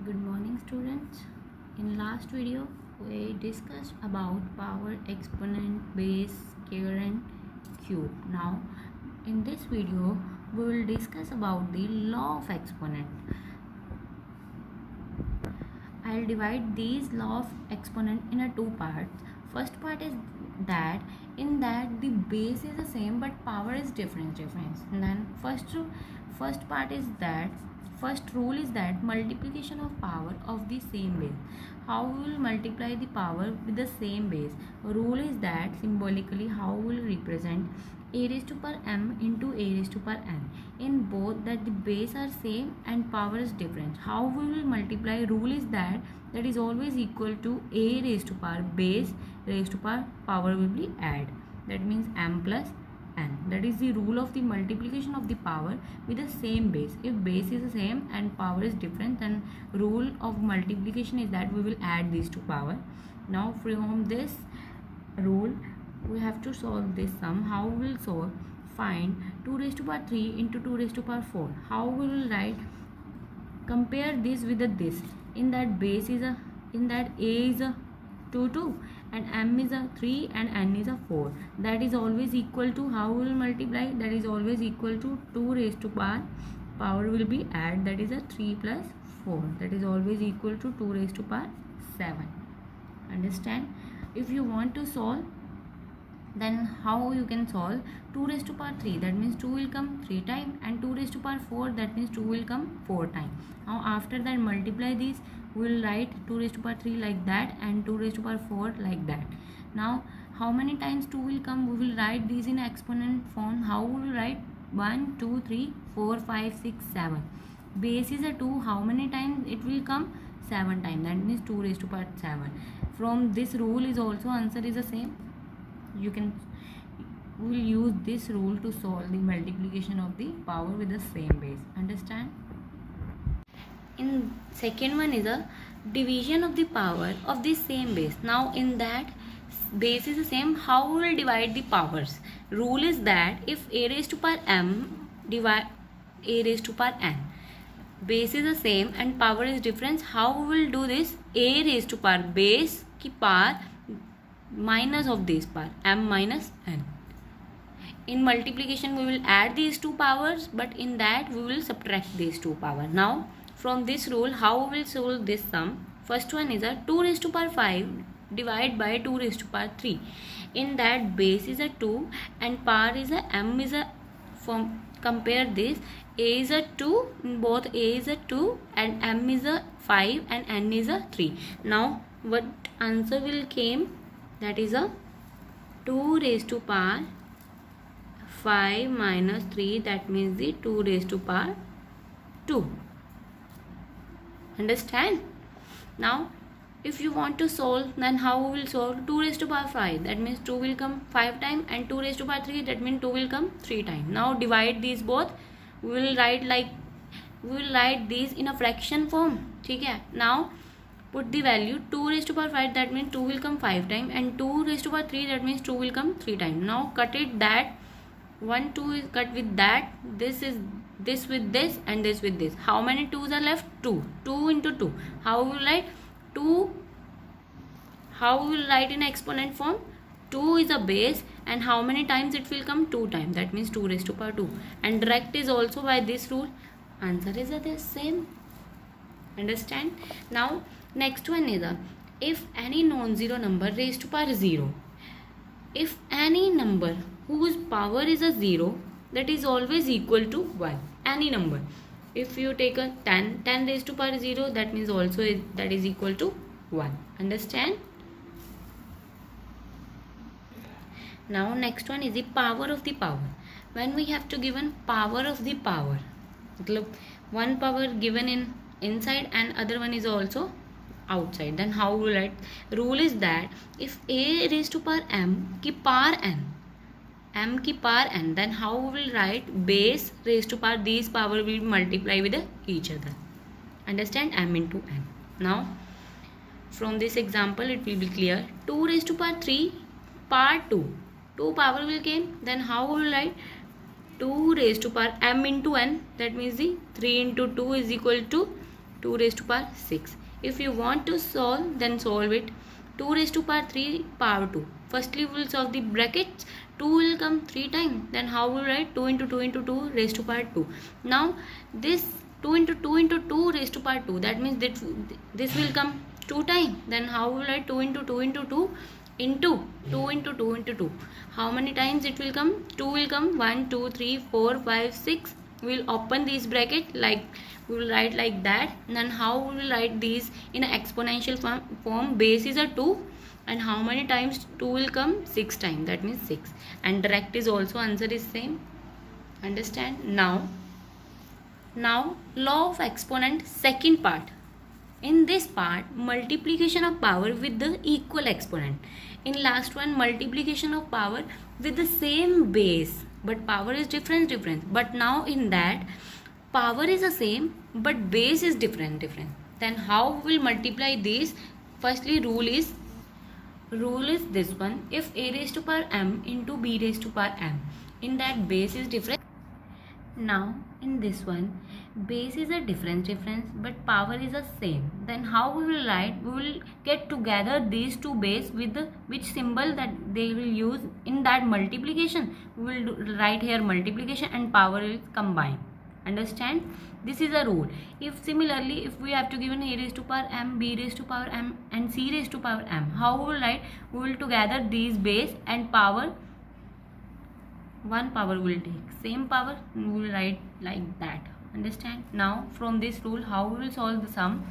Good morning, students. In last video we discussed about power, exponent, base, square and cube. Now in this video we will discuss about the law of exponent. I'll divide these law of exponent in a two parts. First part is that in that the base is the same but power is different. And then first part is that first rule is that multiplication of power of the same base. How we will multiply the power with the same base? Rule is that symbolically how we will represent a raised to power m into a raised to power n. In both that the base are same and power is different. How we will multiply? Rule is that is always equal to a raised to power base raised to power will be add. That means m plus n. That is the rule of the multiplication of the power with the same base. If base is the same and power is different, then rule of multiplication is that we will add these two power. Now from this rule we have to solve this sum. How we will solve? Find 2 raised to power 3 into 2 raised to power 4. How we will write? Compare this with this. In that base is a, in that a is a 2 and m is a 3 and n is a 4. That is always equal to, how we will multiply? That is always equal to 2 raised to power will be add, that is a 3 plus 4. That is always equal to 2 raised to power 7. Understand? If you want to solve, then how you can solve? 2 raised to power 3, that means 2 will come 3 times, and 2 raised to power 4, that means 2 will come 4 times. Now after that multiply these, we will write 2 raised to power 3 like that and 2 raised to power 4 like that. Now how many times 2 will come? We will write these in exponent form. How we will write? 1 2 3 4 5 6 7. Base is a 2, how many times it will come? 7 times, that means 2 raised to power 7. From this rule is also answer is the same. We will use this rule to solve the multiplication of the power with the same base. Understand? In second one is a division of the power of the same base. Now in that base is the same, how we will divide the powers? Rule is that if a raised to power m divide a raised to power n, base is the same and power is different. How we will do this? A raised to power base की power minus of this power m minus n. In multiplication we will add these two powers, but in that we will subtract these two power. Now from this rule, how we will solve this sum? First one is a 2 raised to power 5 divided by 2 raised to power 3. In that base is a 2 and power is a m is a, from compare this, a is a 2, both a is a 2 and m is a 5 and n is a 3. Now what answer will came? That is a 2 raised to power 5 minus 3, that means the 2 raised to power 2. Understand? Now if you want to solve, then how we will solve? 2 raised to power 5, that means 2 will come 5 times, and 2 raised to power 3, that means 2 will come 3 times. Now divide these both. We will write these in a fraction form. ठीक है? Now put the value 2 raised to power 5, that means 2 will come 5 times, and 2 raised to power 3, that means 2 will come 3 times. Now cut it, that 1 2 is cut with that, this is this with this, and this with this. How many 2's are left? 2 into 2. How we will write? 2, how we will write in exponent form? 2 is a base, and how many times it will come? 2 times, that means 2 raised to power 2. And direct is also by this rule. Answer is the same. Understand? Now next one is a, if any non-zero number raised to power 0, if any number whose power is a 0, that is always equal to 1. Any number. If you take a 10 raised to power 0, that means also that is equal to 1. Understand? Now next one is the power of the power. When we have to given power of the power, मतलब one power given in inside and other one is also outside, then how we will write? Rule is that if a raised to power m की power n, m की power n, then how we will write? Base raised to power, these power will multiply with each other. Understand? M into n. Now from this example it will be clear. 2 raised to power 3 power 2 power will came, then how we will write? 2 raised to power m into n, that means the 3 into 2 is equal to 2 raised to power 6. If you want to solve, then solve it. 2 raised to power 3 power 2. Firstly we will solve the brackets. 2 will come 3 times. Then how will write 2 into 2 into 2 raised to power 2. Now this 2 into 2 into 2 raised to power 2. That means that this will come 2 times. Then how will write 2 into 2 into 2 into 2 into 2 into 2. How many times it will come? 2 will come 1, 2, 3, 4, 5, 6. We will open these bracket, like we will write like that. And then how we will write these in an exponential form? Base is a 2, and how many times 2 will come? 6 times. That means 6. And direct is also, answer is same. Understand? Now law of exponent, second part. In this part, multiplication of power with the equal exponent. In last one, multiplication of power with the same base, but power is different. But now in that, power is the same, but base is different. Then how we will multiply these? Firstly, rule is this one. If a raised to power m into b raised to power m, in that base is different. Now in this one, base is a difference, but power is the same. Then how we will write? We will get together these two base with the which symbol that they will use in that multiplication. We will write here multiplication and power will combine. Understand? This is a rule. If similarly, if we have to given a raised to power m, b raised to power m and c raised to power m, how we will write? We will together these base and power. One power will take same power, we will write like that. Understand? Now from this rule, how we will solve the sum?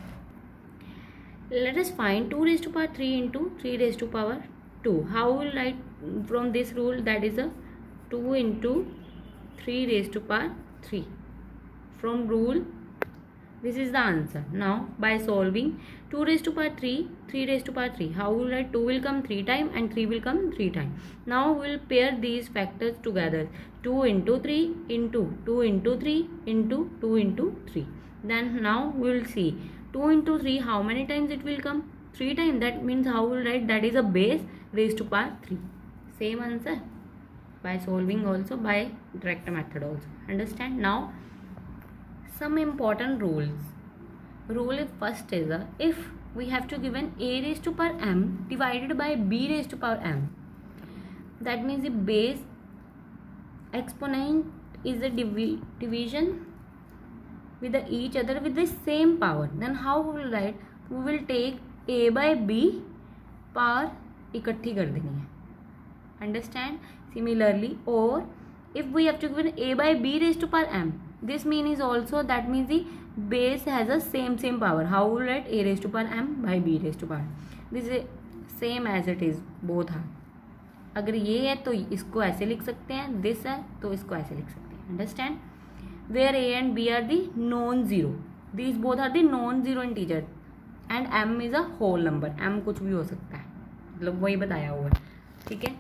Let us find 2 raised to power 3 into 3 raised to power 2. How we will write from this rule? That is a 2 into 3 raised to power 3. From rule, this is the answer. Now by solving 2 raised to power 3, 3 raised to power 3, how will write? 2 will come 3 times and 3 will come 3 times. Now we will pair these factors together. 2 into 3 into 2 into 3 into 2 into 3. Then now we will see 2 into 3, how many times it will come? 3 times. That means how we will write? That is a base raised to power 3. Same answer by solving also, by direct method also. Understand? Now some important rules. Rule first is if we have to given a raised to power m divided by b raised to power m, that means the base exponent is a division with each other with the same power. Then how we will write? We will take a by b power इकट्ठी कर देनी है. Understand? Similarly, or if we have to given a by b raised to power m, this mean is also, that means the base has a same power. How will write? A raised to power m by b raised to power. This is same as it is, both are. अगर ये है तो इसको ऐसे लिख सकते हैं, this है तो इसको ऐसे लिख सकते हैं. Understand? Where a and b are the non-zero, these both are the non-zero integer and m is a whole number. m कुछ भी हो सकता है, मतलब वही बताया हुआ है. ठीक है.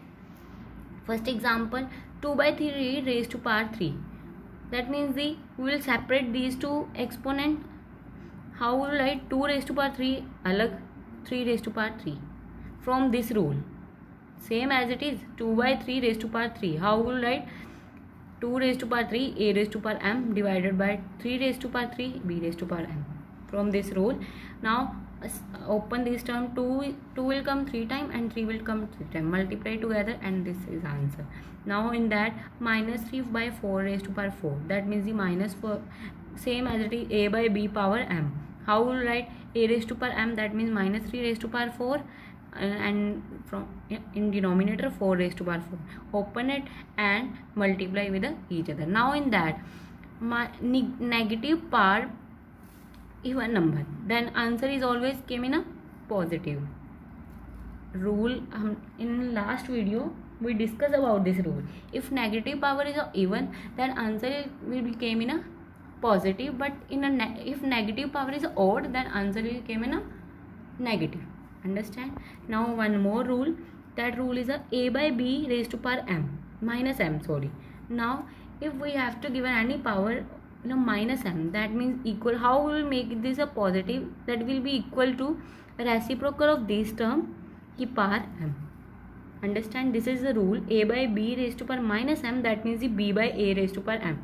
First example, 2 by 3 raised to power 3. That means we will separate these two exponent. How will write? 2 raised to power 3 alag, 3 raised to power 3. From this rule, same as it is, 2 by 3 raised to power 3. How will write? 2 raised to power 3 a raised to power m divided by 3 raised to power 3 b raised to power m. From this rule, now open this term. 2 will come 3 times and 3 will come 3 times. Multiply together and this is answer. Now in that, minus 3 by 4 raised to power 4. That means the minus 4, same as it is a by b power m. How will write? A raised to power m, that means minus 3 raised to power 4 and from in denominator 4 raised to power 4. Open it and multiply with each other. Now in that, negative power even number, then answer is always came in a positive. Rule, in last video we discussed about this rule. If negative power is even, then answer will came in a positive, but in a if negative power is odd, then answer will came in a negative. Understand? Now one more rule. That rule is a by b raised to power m minus m. Sorry. Now if we have to given any power minus m, that means equal. How we will make this a positive? That will be equal to reciprocal of this term की power m. Understand? This is the rule. A by b raised to power minus m, that means the b by a raised to power m.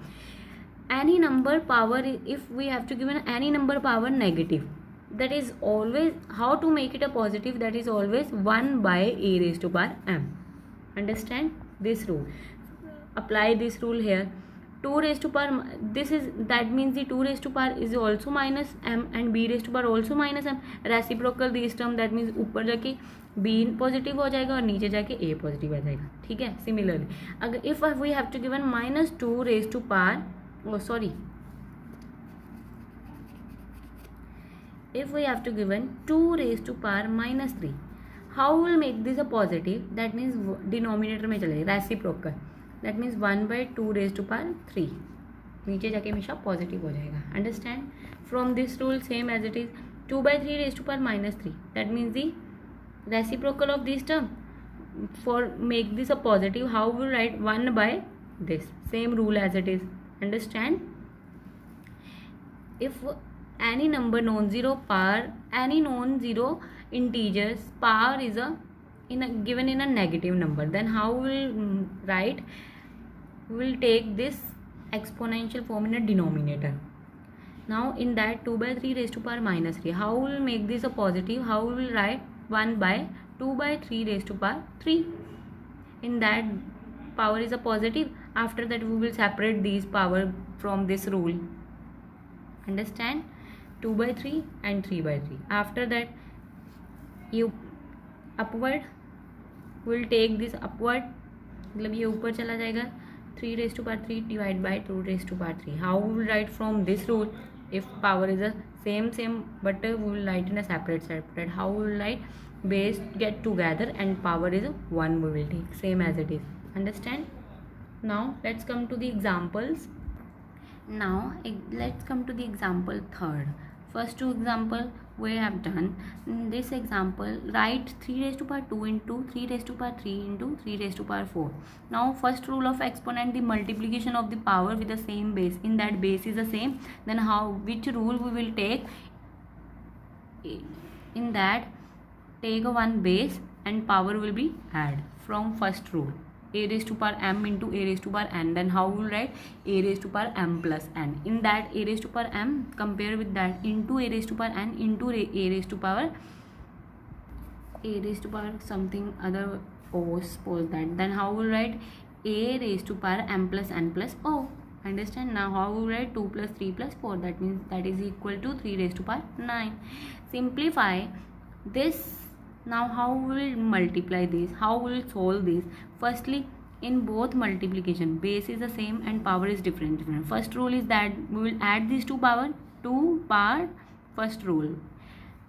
any number power, if we have to give an any number power negative, that is always, how to make it a positive, that is always 1 by a raised to power m. Understand this rule, apply this rule here. 2 raised to power, this is, that means the 2 raised to power is also minus m and b raised to power also minus m. Reciprocal this term, that means ऊपर जाके b positive हो जाएगा और नीचे जाके a positive आ जाएगा. ठीक है. सिमिलरली अगर if we have to given minus 2 raise to power, if we have to given 2 raised to power minus 3, how will make this a positive, that means denominator में चलेगा reciprocal, that means 1 by 2 raised to power 3, नीचे जाके हमेशा positive हो जाएगा. Understand. From this rule same as it is 2 by 3 raised to power minus 3, that means the reciprocal of this term. For make this a positive, how will write 1 by this, same rule as it is. Understand. If any number non-zero power, any non-zero integers power is given in a negative number, then how will write, will take this exponential form in a denominator. Now in that 2 by 3 raised to power minus 3, how will make this a positive, how will write 1 by 2 by 3 raised to power 3. In that power is a positive. After that we will separate these power from this rule. Understand. 2 by 3 and 3 by 3. After that you upward will take this upward, मतलब ये ऊपर चला जाएगा. 3 raised to power 3 divided by 2 raised to power 3. How we will write from this rule? If power is a same but we will write in a separate. How we will write? Base get together and power is 1 we will take, same as it is. Understand. Now let's come to the examples. Now let's come to the example third. First two example we have done. In this example, write 3 raised to power 2 into 3 raised to power 3 into 3 raised to power 4. Now first rule of exponent, the multiplication of the power with the same base. In that base is the same, then which rule we will take? In that, take one base and power will be add from first rule. A raised to power m into a raised to power n. Then how we will write? A raised to power m plus n. In that, a raised to power m compare with that into a raised to power n into a raised to power something other o, suppose that. Then how we will write? A raised to power m plus n plus o. Understand. Now how we will write? 2 plus 3 plus 4, that means that is equal to 3 raised to power 9. Simplify this. Now how we will multiply this? How we will solve this? Firstly, in both multiplication, base is the same and power is different. First rule is that we will add these two power first rule.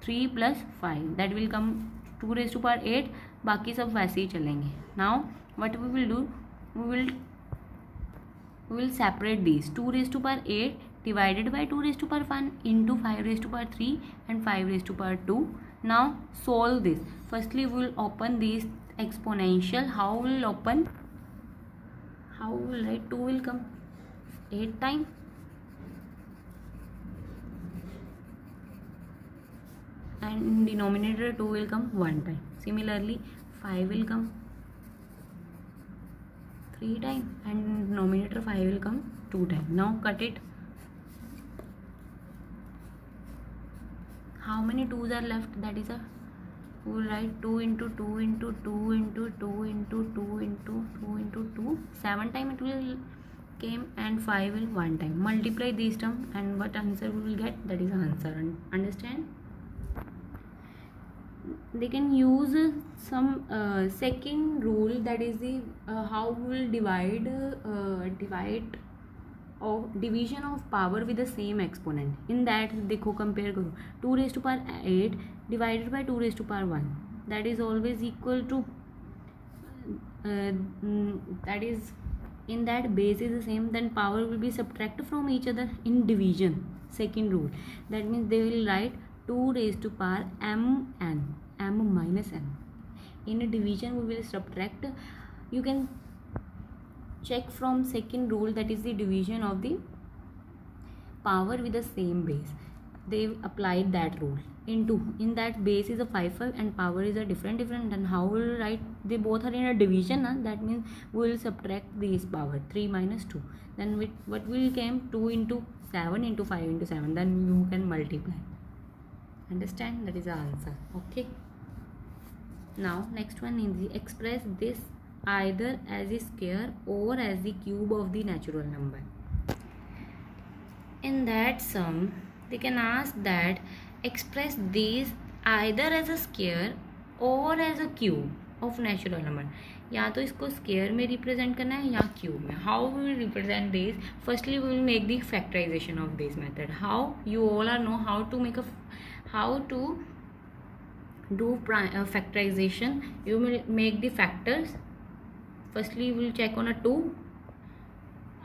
3 plus 5, that will come 2 raised to power 8. बाकी सब वैसे ही चलेंगे. Now what we will do? We will separate these. 2 raised to power 8 divided by 2 raised to power 1 into 5 raised to power 3 and 5 raised to power 2. Now solve this. Firstly we will open these exponential. How will open? How will write? 2 will come 8 times and in denominator 2 will come 1 time. Similarly 5 will come 3 times and in denominator 5 will come 2 times. Now cut it. How many 2's are left? That is we will write 2 into 2 into 2 into 2 into 2 into 2 into 2. 7 times it will came and 5 will 1 time. Multiply these terms and what answer we will get? That is answer. Understand? They can use some second rule, that is the how we will divide of division of power with the same exponent. In that देखो compare करो 2 raised to power 8 divided by 2 raised to power 1, that is always equal to that is, in that base is the same, then power will be subtracted from each other in division. Second rule, that means they will write 2 raised to power m minus n. In a division we will subtract. You can check from second rule, that is the division of the power with the same base. they applied that rule. In that base is a 5 and power is a different, then how will we write? They both are in a division, that means we will subtract these power, 3 minus 2, then what will came? 2 into 7 into 5 into 7, then you can multiply. Understand? That is the answer. Okay, now next one is express this either as a square or as the cube of the natural number. In that sum, they can ask that express these either as a square or as a cube of natural number. या तो इसको square में represent करना है या cube में. How we will represent this? Firstly we will make the factorisation of this method. How? You all are know how to make how to do factorization. You will make the factors. Firstly you will check on a 2,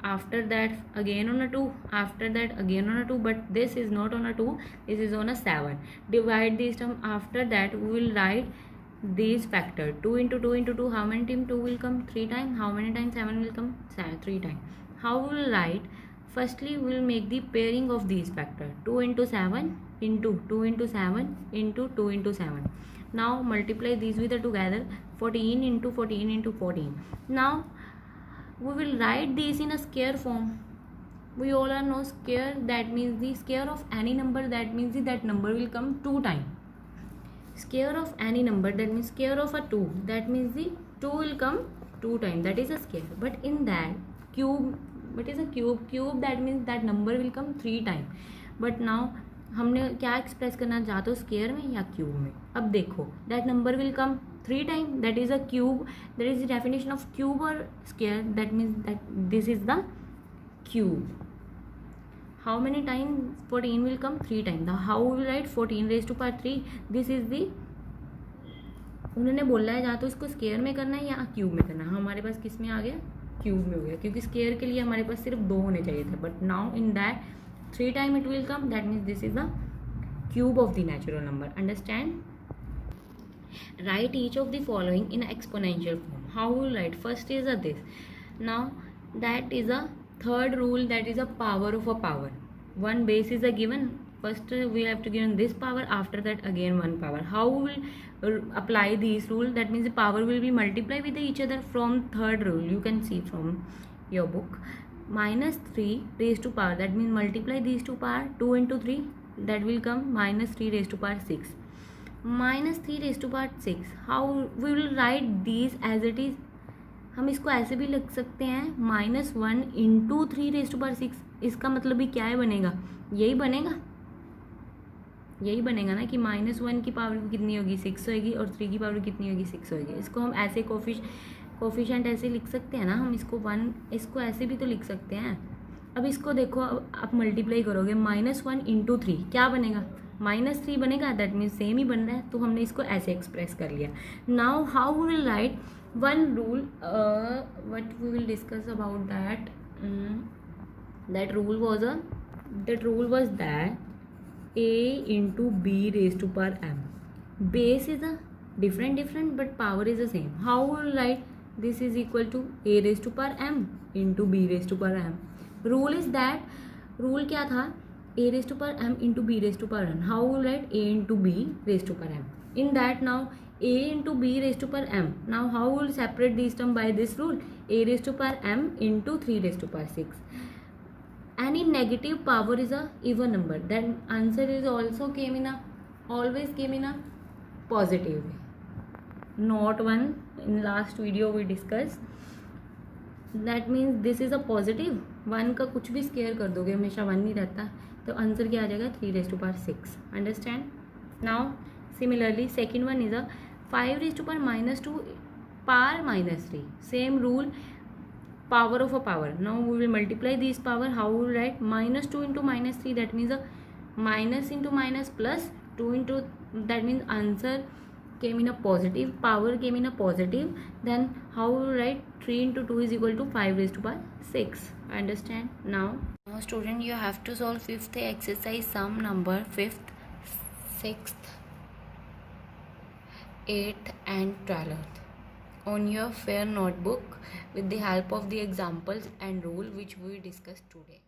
after that again on a 2, after that again on a 2, but this is not on a 2, this is on a 7. Divide this term. After that we will write these factor. 2 into 2 into 2, how many times 2 will come? 3 times. How many times 7 will come? 3 times. How we will write? Firstly we will make the pairing of these factor. 2 into 7 into 2 into 7 into 2 into 7. Now multiply these with the together. 14 into 14 into 14. Now we will write these in a square form. We all are know square, that means the square of any number, that means that number will come 2 times. Square of any number, that means square of a 2, that means the 2 will come 2 times, that is a square. But in that cube, what is a cube? That means that number will come 3 times. But now हमने क्या express करना, चाहते हो square में या cube में? अब देखो, that number will come 3 time, that is a cube. That is the definition of cube और square. That means that this is the cube. How many time 14 will come? 3 time. How will write? 14 raise to power 3. This is the, उन्होंने बोला है या तो इसको square में करना है या क्यूब में करना है. हमारे पास किस में आ गया? क्यूब में हो गया, क्योंकि स्केयर के लिए हमारे पास सिर्फ 2 होने चाहिए थे. But now in that 3 times it will come, that means this is the cube of the natural number. Understand? Write each of the following in exponential form. How will you write? First is a this. Now that is a third rule, that is a power of a power. One base is a given. First we have to given this power, after that again one power. How will apply these rule? That means the power will be multiplied with each other from third rule. You can see from your book. Minus 3 raised to power, that means multiply these two power. 2 into 3, that will come minus 3 raised to power 6. Minus 3 raised to power 6. How we will write these as it is? हम इसको ऐसे भी लिख सकते हैं, -1 into 3 raised to power 6. इसका मतलब भी क्या है बनेगा? यही बनेगा ना कि -1 की पावर कितनी होगी? 6 होगी, और 3 की पावर कितनी होगी? 6 होगी. इसको हम ऐसे कोफिशिएंट ऐसे लिख सकते हैं ना, हम इसको 1, इसको ऐसे भी तो लिख सकते हैं. अब इसको देखो, अब आप मल्टीप्लाई करोगे, -1 into 3 क्या बनेगा? -3 बनेगा. दैट मीन्स सेम ही बन रहा है, तो हमने इसको ऐसे एक्सप्रेस कर लिया. Now how we will write one rule, what we will discuss about that. That rule was that a into b raised to power m. Base is a different but power is the same. How we will write? This is equal to a raised to power m into b raised to power m. Rule is that, rule क्या था? a raised to power m into b raised to power n. How we will write? a into b raised to power m. In that now a into b raised to power m. Now how we will separate these term by this rule? a raised to power m into 3 raised to power 6. Any negative power is a even number. Then answer is also always came in a positive way. Not 1. In last video we discussed. That means this is a positive. 1 का कुछ भी square कर दोगे, हमेशा 1 नहीं रहता, तो answer क्या आ जाएगा? 3 raised to power 6. Understand? Now similarly second one is a 5 raised to power -2 power -3. Same rule, power of a power. Now we will multiply these power. How we will write? -2 into -3, that means a minus into minus plus 2 into, that means answer came in a positive, power came in a positive. Then how we will write? 3 into 2 is equal to 5 raised to power 6. Understand? Now student, you have to solve 5th exercise, sum number 5th, 6th, 8th and 12th on your fair notebook with the help of the examples and rule which we discussed today.